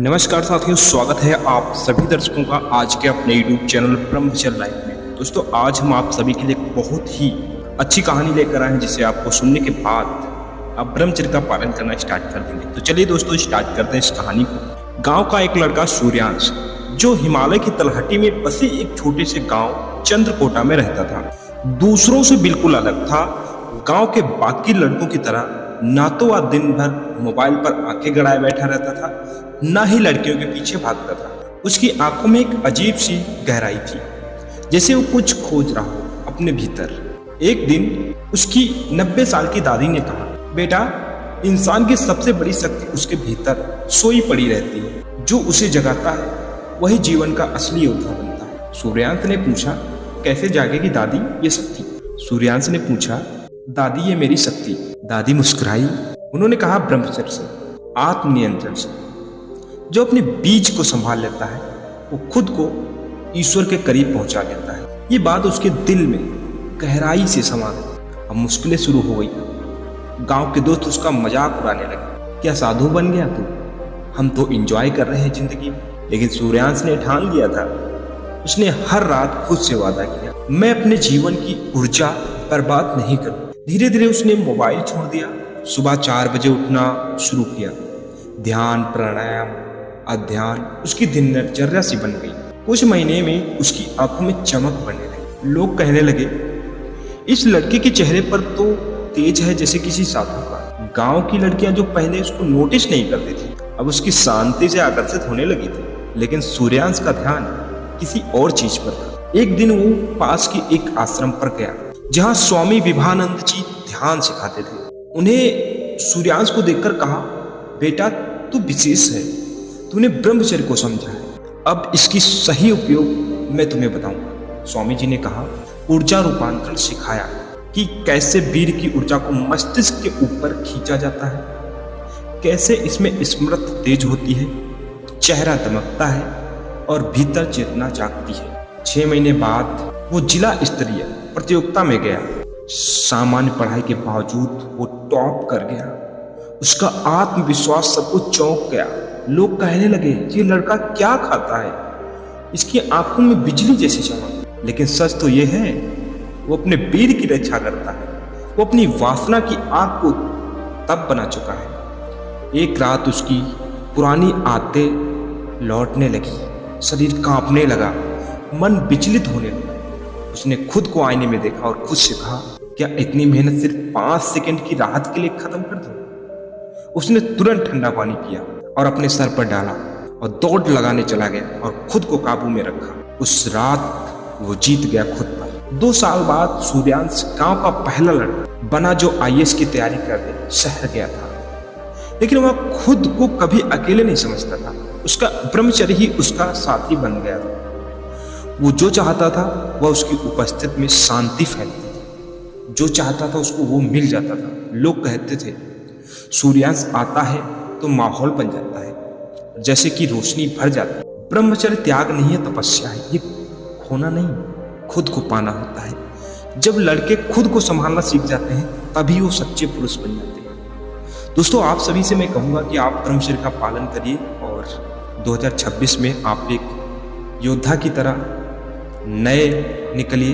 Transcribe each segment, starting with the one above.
नमस्कार साथियों, स्वागत है आप सभी दर्शकों का आज के अपने YouTube चैनल ब्रह्मचर्य लाइव में। दोस्तों, आज हम आप सभी के लिए एक बहुत ही अच्छी कहानी लेकर आए हैं जिसे आपको सुनने के बाद आप ब्रह्मचर्य का पालन करना स्टार्ट कर देंगे। तो चलिए दोस्तों, स्टार्ट करते हैं इस कहानी को। गांव का एक लड़का सूर्यांश, जो हिमालय की तलहटी में बसे एक छोटे से गाँव चंद्रकोटा में रहता था, दूसरों से बिल्कुल अलग था। गाँव के बाकी लड़कों की तरह ना तो वह दिन भर मोबाइल पर आंखें गड़ाए बैठा रहता था, ना ही लड़कियों के पीछे भागता था। उसकी आंखों में एक अजीब सी गहराई थी, जैसे वो कुछ खोज रहा हो अपने भीतर। एक दिन उसकी 90 साल की दादी ने कहा, बेटा, इंसान की सबसे बड़ी शक्ति उसके भीतर सोई पड़ी रहती है। जो उसे जगाता है वही जीवन का असली योद्धा बनता है। सूर्यांश ने पूछा, कैसे जागेगी दादी ये शक्ति? सूर्यांश ने पूछा, दादी ये मेरी शक्ति। दादी मुस्कुराई। उन्होंने कहा, ब्रह्मचर्य से, आत्मनियंत्रण से। जो अपने बीज को संभाल लेता है वो खुद को ईश्वर के करीब पहुंचा लेता है। ये बात उसके दिल में गहराई से समा गई। अब मुश्किलें शुरू हो गई। गांव के दोस्त उसका मजाक उड़ाने लगे, क्या साधु बन गया तू? हम तो एंजॉय कर रहे हैं जिंदगी। लेकिन सूर्यांश ने ठान लिया था। उसने हर रात खुद से वादा किया, मैं अपने जीवन की ऊर्जा बर्बाद नहीं करूँ। धीरे धीरे उसने मोबाइल छोड़ दिया। सुबह 4 बजे उठना शुरू किया। ध्यान, प्राणायाम, अध्ययन उसकी दिनचर्या सी बन गई। कुछ महीने में उसकी आंखों में चमक बढ़ने लगी। लोग कहने लगे, इस लड़के के चेहरे पर तो तेज है जैसे किसी साधु का। गांव की लड़कियां जो पहले उसको नोटिस नहीं करती थी, अब उसकी शांति से आकर्षित होने लगी थी। लेकिन सूर्यांश का ध्यान किसी और चीज पर था। एक दिन वो पास के एक आश्रम पर गया जहाँ स्वामी विवेकानंद जी ध्यान सिखाते थे। उन्हें सूर्यांश को देखकर कहा, बेटा, तू विशेष है, तूने ब्रह्मचर्य को समझा है। अब इसकी सही उपयोग मैं तुम्हें बताऊंगा। स्वामी जी ने कहा, ऊर्जा रूपांतरण सिखाया कि कैसे वीर की ऊर्जा को मस्तिष्क के ऊपर खींचा जाता है, कैसे इसमें स्मृति तेज होती है, चेहरा दमकता है और भीतर चेतना जागती है। 6 महीने बाद वो जिला स्तरीय प्रतियोगिता में गया। सामान्य पढ़ाई के बावजूद वो टॉप कर गया। उसका आत्मविश्वास सबको चौंक गया। लोग कहने लगे, ये लड़का क्या खाता है, इसकी आंखों में बिजली जैसी चमक। लेकिन सच तो ये है, वो अपने वीर की रक्षा करता है। वो अपनी वासना की आग को तब बना चुका है। एक रात उसकी पुरानी आदतें लौटने लगी, शरीर कांपने लगा, मन विचलित होने लगा। उसने खुद को आईने में देखा और खुद से कहा, क्या इतनी मेहनत सिर्फ 5 सेकंड की राहत के लिए खत्म कर दूं? उसने तुरंत ठंडा पानी पिया और अपने सर पर डाला और दौड़ लगाने चला गया और खुद को काबू में रखा। उस रात वो जीत गया खुद पर। 2 साल बाद सूर्यांश गांव का पहला लड़का बना जो IAS की तैयारी करने शहर गया था। लेकिन वह खुद को कभी अकेले नहीं समझता था। उसका ब्रह्मचर्य ही उसका साथी बन गया था। वो जो चाहता था वह उसकी उपस्थिति में शांति फैलती थी। जो चाहता था उसको वो मिल जाता था। लोग कहते थे, सूर्यांश आता है तो माहौल बन जाता है, जैसे कि रोशनी भर जाती है। ब्रह्मचर्य त्याग नहीं है, तपस्या है। ये खोना नहीं, खुद को पाना होता है। जब लड़के खुद को संभालना सीख जाते हैं तभी वो सच्चे पुरुष बन जाते हैं। दोस्तों, आप सभी से मैं कहूँगा कि आप ब्रह्मचर्य का पालन करिए और 2026 में आप एक योद्धा की तरह नए निकलिए,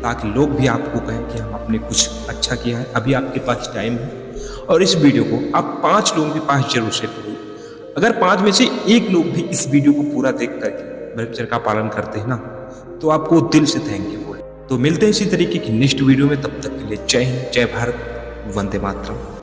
ताकि लोग भी आपको कहें कि हम आपने कुछ अच्छा किया है। अभी आपके पास टाइम है और इस वीडियो को आप 5 लोगों के पास जरूर शेयर करिए। अगर 5 में से 1 लोग भी इस वीडियो को पूरा देख करके ब्रह्मचर्य का पालन करते हैं ना, तो आपको दिल से थैंक यू बोले। तो मिलते हैं इसी तरीके की नेक्स्ट वीडियो में। तब तक के लिए जय हिंद, जय भारत, वंदे मातरम।